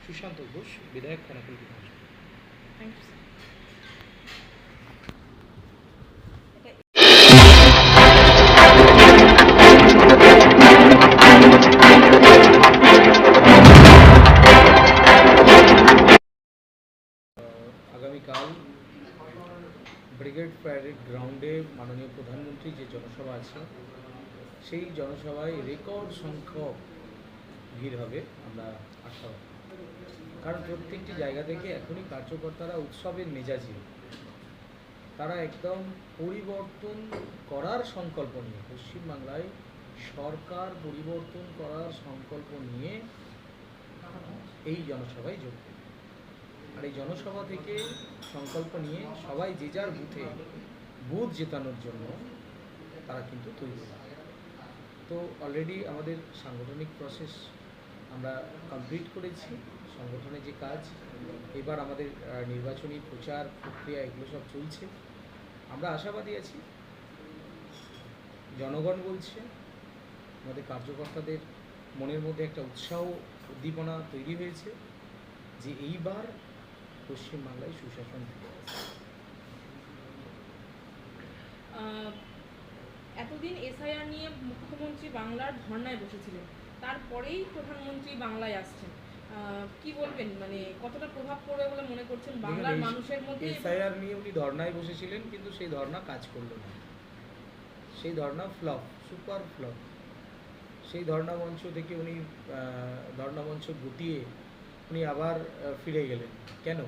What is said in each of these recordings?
সুশান্ত ঘোষ, বিধায়ক খানাকুল বিধানসভা। Thank you sir. আগামীকাল ব্রিগেড প্যারেড গ্রাউন্ডে মাননীয় প্রধানমন্ত্রী যে জনসভা আছে সেই জনসভায় রেকর্ড সংখ্যক ভিড় হবে আমরা আশাবাদী। কারণ প্রত্যেকটি জায়গা থেকে এখনই কার্যকর্তারা উৎসবের মেজাজে, তারা একদম পরিবর্তন করার সংকল্প নিয়ে, পশ্চিমবাংলায় সরকার পরিবর্তন করার সংকল্প নিয়ে এই জনসভায় যোগ দেবে। আর এই জনসভা থেকে সংকল্প নিয়ে সবাই যে যার বুথ জেতানোর জন্য তারা কিন্তু তৈরি হবে। তো অলরেডি আমাদের সাংগঠনিক প্রসেস আমরা কমপ্লিট করেছি, সংগঠনের যে কাজ, এবার আমাদের নির্বাচনী প্রচার প্রক্রিয়া এগুলো সব চলছে। আমরা আশাবাদী আছি, জনগণ বলছে, আমাদের কার্যকর্তাদের মনের মধ্যে একটা উৎসাহ উদ্দীপনা তৈরি হয়েছে যে এইবার পশ্চিমবাংলায় সুশাসন ফিরে আসছে। এতদিন এসআইআর নিয়ে মুখ্যমন্ত্রী বাংলার ধর্নায় বসেছিলেন, তারপরেই প্রধানমন্ত্রী বাংলায় আসছেন, কি বলবেন? মানে কতটা প্রভাব পড়বে বলে মনে করছেন বাংলার মানুষের মধ্যে? এসআইআর নিয়ে উনি ধর্নায় বসেছিলেন, কিন্তু সেই ধর্না কাজ করলো না। সেই ধর্না ফ্লপ, সুপার ফ্লপ। সেই ধর্না মঞ্চ থেকে উনি ধর্না মঞ্চ গুটিয়ে উনি আবার ফিরে গেলেন। কেন?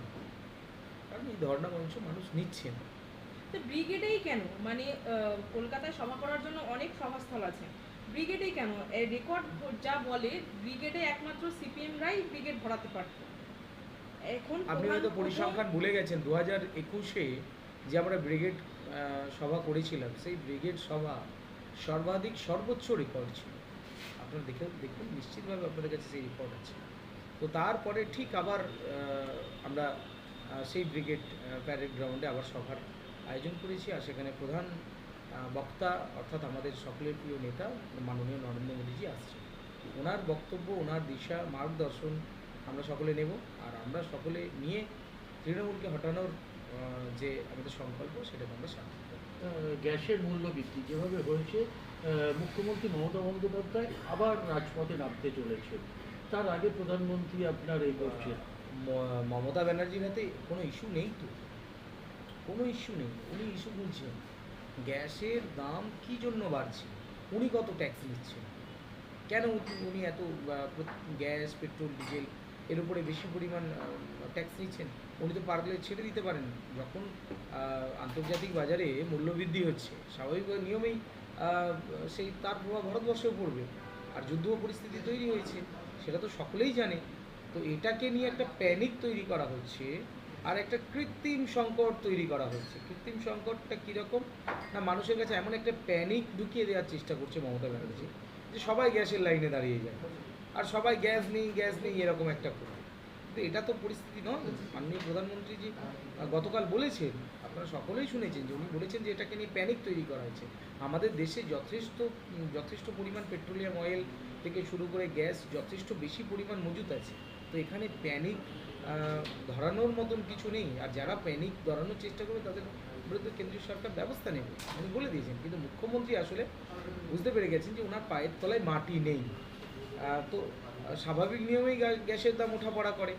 কারণ এই ধর্না মঞ্চ মানুষ নিচ্ছে না। তো ব্রিগেডেই কেন? মানে কলকাতায় সভা করার জন্য অনেক সভাস্থল আছে, ব্রিগেডেই কেন? রেকর্ড যা বলে, ব্রিগেডে একমাত্র সিপিএমরাই ব্রিগেড ভরাতে পারত। এখন আপনি হয়তো পরিসংখ্যান ভুলে গেছেন, 2021-এ যে আমরা ব্রিগেড সভা করেছিলাম, সেই ব্রিগেড সভা সর্বাধিক সর্বোচ্চ রেকর্ড ছিল। আপনারা দেখুন, নিশ্চিতভাবে আপনাদের কাছে সেই রেকর্ড আছে। তো তারপরে ঠিক আবার আমরা সেই ব্রিগেড প্যারেড গ্রাউন্ডে আবার সভার আয়োজন করেছি। আর সেখানে প্রধান বক্তা অর্থাৎ আমাদের সকলের প্রিয় নেতা মাননীয় নরেন্দ্র মোদীজি আসছে। ওনার বক্তব্য, ওনার দিশা মার্গদর্শন আমরা সকলে নেব। আর আমরা সকলে নিয়ে তৃণমূলকে হটানোর যে আমাদের সংকল্প, সেটাকে আমরা সামনে দেব। গ্যাসের মূল্য বৃদ্ধি যেভাবে হয়েছে, মুখ্যমন্ত্রী মমতা বন্দ্যোপাধ্যায় আবার রাজপথে নামতে চলেছে, তার আগে প্রধানমন্ত্রী আপনার এই করছেন। মমতা ব্যানার্জির হাতে কোনো ইস্যু নেই, তো কোনো ইস্যু নেই। উনি ইস্যু বলছেন গ্যাসের দাম কী জন্য বাড়ছে, উনি কত ট্যাক্স নিচ্ছেন, কেন উনি এত গ্যাস, পেট্রোল, ডিজেল এর উপরে বেশি পরিমাণ ট্যাক্স নিচ্ছেন। উনি তো পারলে ছেড়ে দিতে পারেন। যখন আন্তর্জাতিক বাজারে মূল্যবৃদ্ধি হচ্ছে, স্বাভাবিক নিয়মেই সেই তার প্রভাব ভারতবর্ষেও পড়বে। আর যুদ্ধ পরিস্থিতি তৈরি হয়েছে, সেটা তো সকলেই জানে। তো এটাকে নিয়ে একটা প্যানিক তৈরি করা হচ্ছে, আর একটা কৃত্রিম সংকট তৈরি করা হচ্ছে। কৃত্রিম সংকটটা কীরকম না, মানুষের কাছে এমন একটা প্যানিক ঢুকিয়ে দেওয়ার চেষ্টা করছে মমতা ব্যানার্জি যে সবাই গ্যাসের লাইনে দাঁড়িয়ে যায় আর সবাই গ্যাস নেই এরকম একটা করবে। কিন্তু এটা তো পরিস্থিতি নয়। মাননীয় প্রধানমন্ত্রীজি গতকাল বলেছেন, আপনারা সকলেই শুনেছেন যে উনি বলেছেন যে এটাকে নিয়ে প্যানিক তৈরি করা হয়েছে। আমাদের দেশে যথেষ্ট পরিমাণ পেট্রোলিয়াম অয়েল থেকে শুরু করে গ্যাস যথেষ্ট বেশি পরিমাণ মজুত আছে। তো এখানে প্যানিক ধরানোর মতন কিছু নেই। আর যারা প্যানিক ধরানোর চেষ্টা করবে তাদের বিরুদ্ধে কেন্দ্রীয় সরকার ব্যবস্থা নেবে, উনি বলে দিয়েছেন। কিন্তু মুখ্যমন্ত্রী আসলে বুঝতে পেরে গেছেন যে ওনার পায়ের তলায় মাটি নেই। তো স্বাভাবিক নিয়মেই গ্যাসের দাম ওঠাপড়া করে,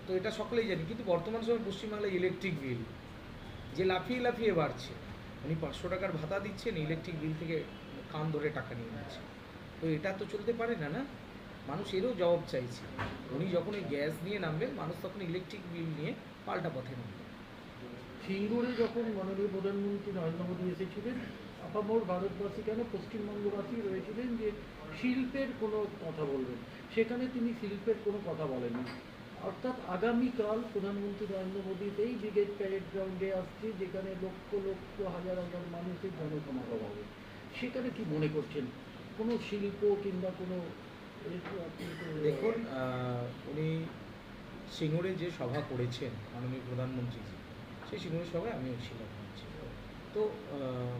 তো এটা সকলেই জানি। কিন্তু বর্তমান সময় পশ্চিমবাংলায় ইলেকট্রিক বিল যে লাফিয়ে বাড়ছে, উনি 500 টাকার ভাতা দিচ্ছেন, ইলেকট্রিক বিল থেকে কান ধরে টাকা নিয়ে নিচ্ছে। তো এটা তো চলতে পারে না, না? মানুষ এরও জবাব চাইছে। উনি যখন এই গ্যাস নিয়ে নামবেন, মানুষ তখন ইলেকট্রিক বিল নিয়ে পাল্টা পথে নামবে। সিঙ্গুরে যখন মাননীয় প্রধানমন্ত্রী নরেন্দ্র মোদী এসেছিলেন, আপামর ভারতবাসী কেন পশ্চিমবঙ্গবাসী রয়েছিলেন যে শিল্পের কোনো কথা বলবেন, সেখানে তিনি শিল্পের কোনো কথা বলেননি। অর্থাৎ আগামীকাল প্রধানমন্ত্রী নরেন্দ্র মোদী এই ব্রিগেড প্যারেড গ্রাউন্ডে আসছে, যেখানে লক্ষ হাজার মানুষের জনসমাগম হবে। সেখানে কি মনে করছেন কোনো শিল্প কিংবা কোনো? দেখুন, উনি সিঙ্গুরে যে সভা করেছেন মাননীয় প্রধানমন্ত্রীজি, সেই সিঙ্গুরের সভায় আমিও ছিলাম। তো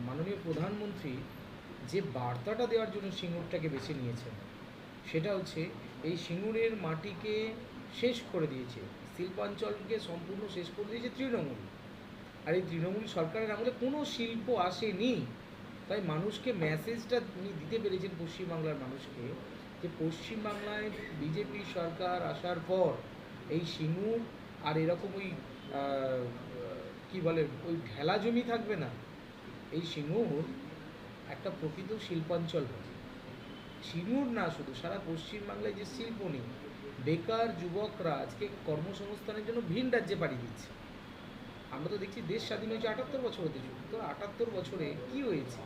মাননীয় প্রধানমন্ত্রী যে বার্তাটা দেওয়ার জন্য সিঙ্গুরটাকে বেছে নিয়েছেন, সেটা হচ্ছে এই সিঙ্গুরের মাটিকে শেষ করে দিয়েছে, শিল্পাঞ্চলকে সম্পূর্ণ শেষ করে দিয়েছে তৃণমূল। আর এই তৃণমূল সরকারের আমলে কোনো শিল্প আসেনি। তাই মানুষকে মেসেজটা উনি দিতে পেরেছেন পশ্চিমবাংলার মানুষকে, যে পশ্চিমবাংলায় বিজেপি সরকার আসার পর এই সিঙ্গুর আর এরকম ওই কী বলে ওই ঢেলা জমি থাকবে না। এই সিঙ্গুর একটা প্রকৃত শিল্পাঞ্চল হবে। সিঙ্গুর না, শুধু সারা পশ্চিমবাংলায় যে শিল্প নেই, বেকার যুবকরা আজকে কর্মসংস্থানের জন্য ভিন রাজ্যে পাড়ি দিচ্ছে। আমরা তো দেখছি দেশ স্বাধীন হয়েছে ৭৮ বছর হতে চলছে, তো ৭৮ বছরে কি হয়েছে,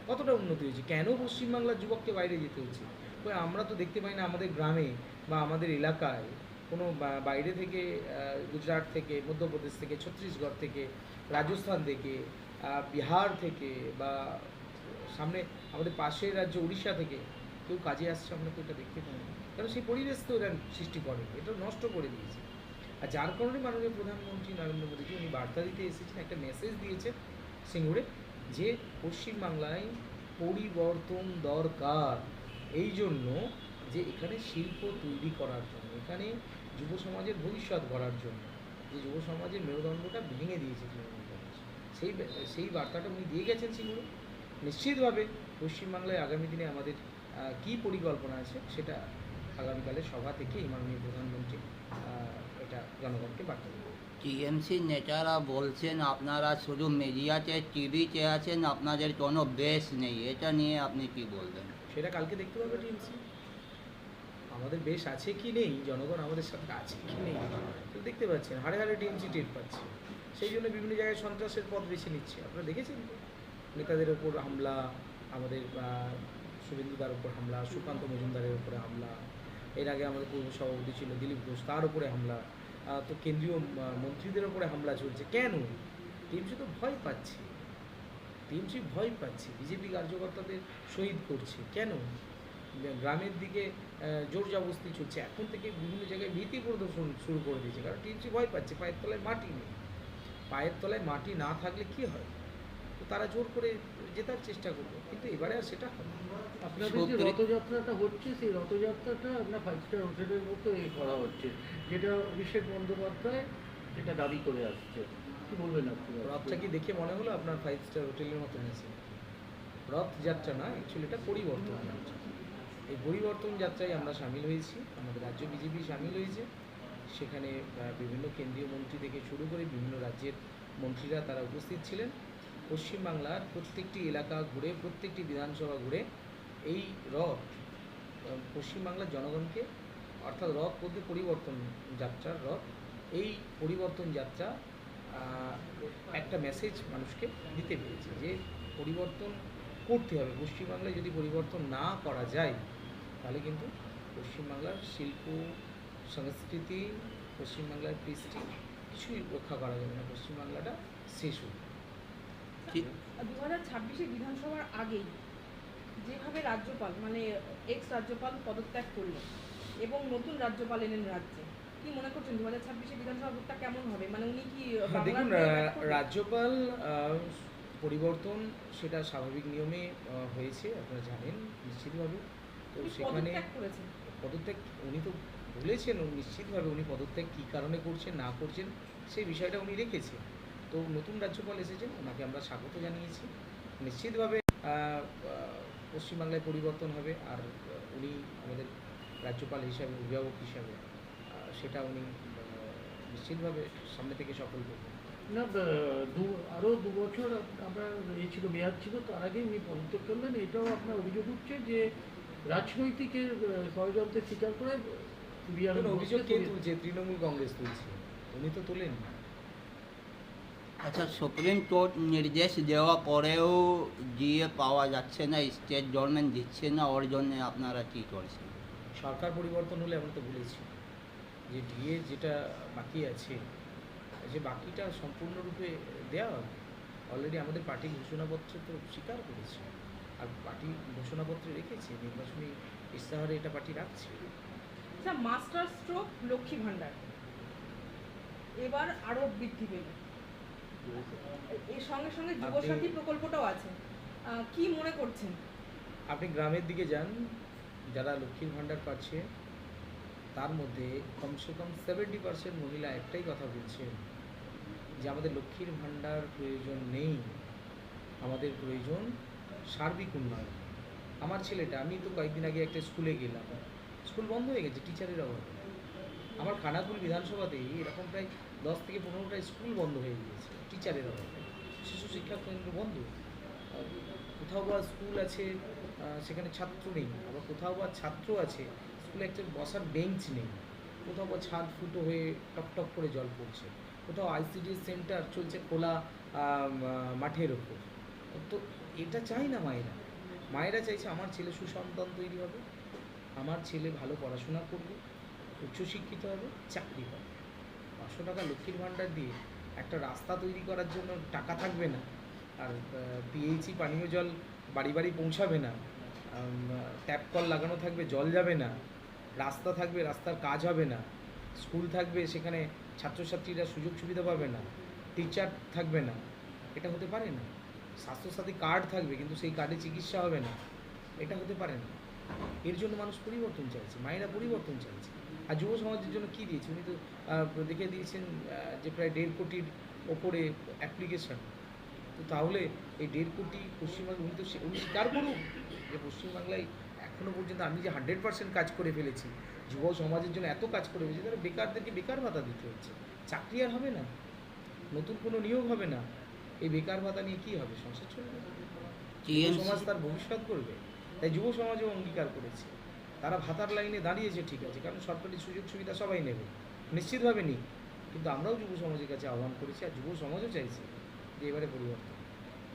কতটা উন্নতি হয়েছে, কেন পশ্চিমবাংলার যুবককে বাইরে যেতে হচ্ছে? ওই আমরা তো দেখতে পাই না আমাদের গ্রামে বা আমাদের এলাকায় কোনো বাইরে থেকে, গুজরাট থেকে, মধ্যপ্রদেশ থেকে, ছত্তিশগড় থেকে, রাজস্থান থেকে, বিহার থেকে, বা সামনে আমাদের পাশের রাজ্য উড়িষ্যা থেকে কেউ কাজে আসছে, আমরা তো এটা দেখতে পাই না। কারণ সেই পরিবেশ তো এরা সৃষ্টি করে, এটা নষ্ট করে দিয়েছে। আর যার কারণে মাননীয় প্রধানমন্ত্রী নরেন্দ্র মোদীজি উনি বার্তা দিতে এসেছেন, একটা মেসেজ দিয়েছেন সিঙ্গুরে, যে পশ্চিমবাংলায় পরিবর্তন দরকার, এই জন্য যে এখানে শিল্প তৈরি করার জন্য, এখানে যুব সমাজের ভবিষ্যৎ গড়ার জন্য, যে যুব সমাজের মেরুদণ্ডটা ভেঙে দিয়েছে তৃণমূল কংগ্রেস, সেই বার্তাটা উনি দিয়ে গেছেন সিঙ্গুরে। নিশ্চিতভাবে পশ্চিমবাংলায় আগামী দিনে আমাদের কী পরিকল্পনা আছে সেটা আগামীকালের সভা থেকে মাননীয় প্রধানমন্ত্রী এটা জনগণকে বার্তা দেবেন। টিএমসি নেতারা বলছেন আপনারা শুধু মিডিয়াতে টিভিতে আছেন, আপনাদের কোনো বেস নেই, এটা নিয়ে আপনি কি বলবেন? সেটা কালকে দেখতে পাবে টিএমসি। আমাদের বেশ আছে কি নেই, জনগণ আমাদের সাথে আছে কি নেই, তো দেখতে পাচ্ছেন, হাড়ে হাড়ে টিএমসি টের পাচ্ছে। সেই জন্য বিভিন্ন জায়গায় সন্ত্রাসের পথ বেছে নিচ্ছে। আপনারা দেখেছেন তো, নেতাদের ওপর হামলা, আমাদের শুভেন্দুদার ওপর হামলা, সুকান্ত মজুমদারের ওপরে হামলা, এর আগে আমাদের পূর্ব সভাপতি ছিল দিলীপ ঘোষ, তার উপরে হামলা, তো কেন্দ্রীয় মন্ত্রীদের ওপরে হামলা চলছে। কেন? টিএমসি তো ভয় পাচ্ছে, টিএমসি ভয় পাচ্ছে, বিজেপি কার্যকর্তাদের শহীদ করছে। কেন? গ্রামের দিকে জোর জবরদস্তি চলছে, এখন থেকে বিভিন্ন জায়গায় ভীতি প্রদর্শন শুরু করে দিয়েছে, কারণ টিএমসি ভয় পাচ্ছে, পায়ের তলায় মাটি নেই। পায়ের তলায় মাটি না থাকলে কি হয়? তো তারা জোর করে জেতার চেষ্টা করবে, কিন্তু এবারে আর সেটা হবে না। আপনাদের যে রথযাত্রাটা হচ্ছে, সেই রথযাত্রাটা আপনার 5 স্টার হোটেলের মতো করা হচ্ছে, যেটা অভিষেক বন্দ্যোপাধ্যায় যেটা দাবি করে আসছে, কি বলবেন আপনি? রথটা কি দেখে মনে হলো আপনার 5 স্টার হোটেলের মতো হয়েছে? রথযাত্রা না, অ্যাকচুয়ালি এটা পরিবর্তন যাত্রা। এই পরিবর্তন যাত্রায় আমরা সামিল হয়েছি, আমাদের রাজ্য বিজেপি সামিল হয়েছে। সেখানে বিভিন্ন কেন্দ্রীয় মন্ত্রী থেকে শুরু করে বিভিন্ন রাজ্যের মন্ত্রীরা তারা উপস্থিত ছিলেন। পশ্চিমবাংলার প্রত্যেকটি এলাকা ঘুরে, প্রত্যেকটি বিধানসভা ঘুরে এই রথ পশ্চিমবাংলার জনগণকে, অর্থাৎ রথ বলতে পরিবর্তন যাত্রার রথ, এই পরিবর্তন যাত্রা একটা মেসেজ মানুষকে দিতে পেরেছে, যে পরিবর্তন করতে হবে। পশ্চিমবাংলায় যদি পরিবর্তন না করা যায়, তাহলে কিন্তু পশ্চিমবাংলার শিল্প, সংস্কৃতি, পশ্চিমবাংলার কৃষ্টি কিছুই রক্ষা করা যাবে না, পশ্চিমবাংলাটা শেষ হবে। ঠিক। 2026 বিধানসভার আগেই যেভাবে রাজ্যপাল মানে এক্স রাজ্যপাল পদত্যাগ করলেন এবং নতুন রাজ্যপাল এলেন রাজ্যে, কি মনে করছেন 2026 বিধানসভা ভোটটা কেমন হবে? মানে উনি কি দেখুন, রাজ্যপাল পরিবর্তন সেটা স্বাভাবিক নিয়মে হয়েছে, আপনারা জানেন নিশ্চিতভাবে। তো সেখানে পদত্যাগ উনি তো বলেছেন, নিশ্চিতভাবে উনি পদত্যাগ কী কারণে করছেন না করছেন সেই বিষয়টা উনি রেখেছেন। তো নতুন রাজ্যপাল এসেছেন, ওনাকে আমরা স্বাগত জানিয়েছি। নিশ্চিতভাবে পশ্চিমবাংলায় পরিবর্তন হবে, আর উনি আমাদের রাজ্যপাল হিসাবে, অভিভাবক হিসাবে সেটা উনি নিশ্চিতভাবে সামনে থেকে সফল করবেন। না, আরও 2 বছর আমরা ছিল, মেয়াদ ছিল, তার আগে উনি পদত্যাগ করলেন। এটাও আপনার অভিযোগ উঠছে যে রাজনৈতিকের ষড়যন্ত্রের স্বীকার করে অভিযোগ কে তুলছে? তৃণমূল কংগ্রেস তুলছে, উনি তো তোলেন না। আচ্ছা, সুপ্রিম কোর্ট নির্দেশ দেওয়া পরেও জিএ পাওয়া যাচ্ছে না, স্টেট গভর্নমেন্ট দিচ্ছে না, ওর জন্য আপনারা কী করছেন? সরকার পরিবর্তন হলে আমরা তো বলেছি যে ডিএ যেটা বাকি আছে, যে বাকিটা সম্পূর্ণরূপে দেওয়া হবে। অলরেডি আমাদের পার্টি ঘোষণাপত্রে তো স্বীকার করেছে, আর পার্টি ঘোষণাপত্রে রেখেছে, নির্বাচনী ইস্তাহারে এটা পার্টি রাখছে। আচ্ছা, মাস্টার স্ট্রোক লক্ষ্মী ভাণ্ডার এবার আরও বৃদ্ধি পেল, এর সঙ্গে সঙ্গে যুবসাথী প্রকল্পটাও আছে, কি মনে করছেন? আপনি গ্রামের দিকে যান, যারা লক্ষ্মীর ভাণ্ডার পাচ্ছে তার মধ্যে কমসে কম 70% মহিলা একটাই কথা বলছেন যে আমাদের লক্ষ্মীর ভাণ্ডার প্রয়োজন নেই, আমাদের প্রয়োজন সার্বিক উন্নয়ন। আমার ছেলেটা, আমি তো কয়েকদিন আগে একটা স্কুলে গেলাম, স্কুল বন্ধ হয়ে গেছে টিচারের অভাবে। আমার খানাকুল বিধানসভাতেই এরকম প্রায় 10 থেকে 15টা স্কুল বন্ধ হয়ে গিয়েছে টিচারের অভাবে। শিশু শিক্ষা কেন্দ্র বন্ধ। কোথাও বা স্কুল আছে সেখানে ছাত্র নেই, আবার কোথাও বা ছাত্র আছে স্কুলে একটা বসার বেঞ্চ নেই, কোথাও বা ছাদ ফুটো হয়ে টকটক করে জল পড়ছে, কোথাও আইসিডিএস সেন্টার চলছে খোলা মাঠের ওপর। তো এটা চাই না মায়েরা। মায়েরা চাইছে আমার ছেলে সুসন্তান তৈরি হবে, আমার ছেলে ভালো পড়াশোনা করবে, উচ্চশিক্ষিত হবে, চাকরি পাবে। 500 টাকা লক্ষ্মীর ভাণ্ডার দিয়ে একটা রাস্তা তৈরি করার জন্য টাকা থাকবে না, আর পিএইচই পানীয় জল বাড়ি বাড়ি পৌঁছাবে না, ট্যাপ কল লাগানো থাকবে জল যাবে না, রাস্তা থাকবে রাস্তার কাজ হবে না, স্কুল থাকবে সেখানে ছাত্রছাত্রীরা সুযোগ সুবিধা পাবে না, টিচার থাকবে না, এটা হতে পারে না। স্বাস্থ্যসাথী কার্ড থাকবে কিন্তু সেই কার্ডে চিকিৎসা হবে না, এটা হতে পারে না। এর জন্য মানুষ পরিবর্তন চাইছে, মায়েরা পরিবর্তন চাইছে। আর যুব সমাজের জন্য কী দিয়েছে উনি তো দেখে দিয়েছেন যে প্রায় 1.5 কোটির ওপরে অ্যাপ্লিকেশান। তো তাহলে এই 1.5 কোটি পশ্চিমবঙ্গে উনি স্বীকার করুন যে পশ্চিমবাংলায় এখনও পর্যন্ত আমি যে 100% কাজ করে ফেলেছি, যুব সমাজের জন্য এত কাজ করে ফেলেছি, তারা বেকারদেরকে বেকার ভাতা দিতে হচ্ছে, চাকরি আর হবে না, নতুন কোনো নিয়োগ হবে না। এই বেকার ভাতা নিয়ে কী হবে? সংসার চলবে? যুব সমাজ তার ভবিষ্যৎ করবে, তাই যুব সমাজও অঙ্গীকার করেছে। তারা ভাতার লাইনে দাঁড়িয়েছে, ঠিক আছে, কারণ সরকারি সুযোগ সুবিধা সবাই নেবে, নিশ্চিতভাবে নিই। কিন্তু আমরাও যুব সমাজের কাছে আহ্বান করেছি, আর যুব সমাজও চাইছে যে এবারে পরিবর্তন।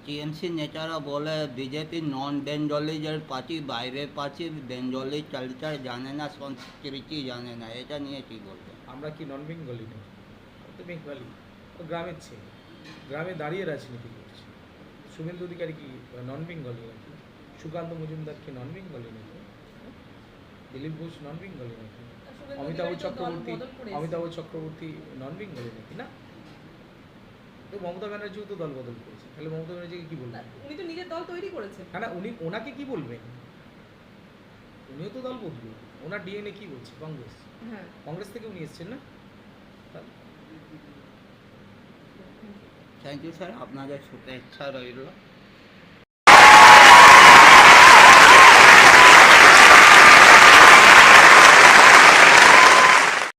টিএমসি নেতারা বলে বিজেপি নন বেঙ্গলিদের পার্টি, বাইরের পার্টি, বেঙ্গলি কালচার জানে না, সংস্কৃতি জানে না, এটা নিয়ে কী বলবেন? আমরা কি নন বেঙ্গলি নাকি? আমরা তো বেঙ্গলি, ও গ্রামের ছেলে, গ্রামে দাঁড়িয়ে রাজনীতি করছে। শুভেন্দু অধিকারী কি নন বেঙ্গলি নাকি? সুকান্ত মজুমদার কি নন বেঙ্গলি নাকি? দিলীপ ঘোষ নন বেঙ্গলি নাকি? শুভেন্দু অমিতাভ অধিকারী তো দল চক্রবর্তী বদল করে অমিতাভ চক্রবর্তী নন বেঙ্গলি নাকি? না। তো মমতা ব্যানার্জিও তো দল বদল করেছে, তাহলে মমতা ব্যানার্জিকে কি বলবেন? এসেছে। উনি তো নিজের দল তৈরি করেছেন। না, উনি ওনাকে কি বলবেন? উনিও তো দল বদলু, ওনার ডিএনএ কি বলছে? কংগ্রেস। হ্যাঁ। কংগ্রেস থেকে উনি এসছেন না? তাহলে থ্যাংক ইউ স্যার, আপনাদের শুভেচ্ছা রইল।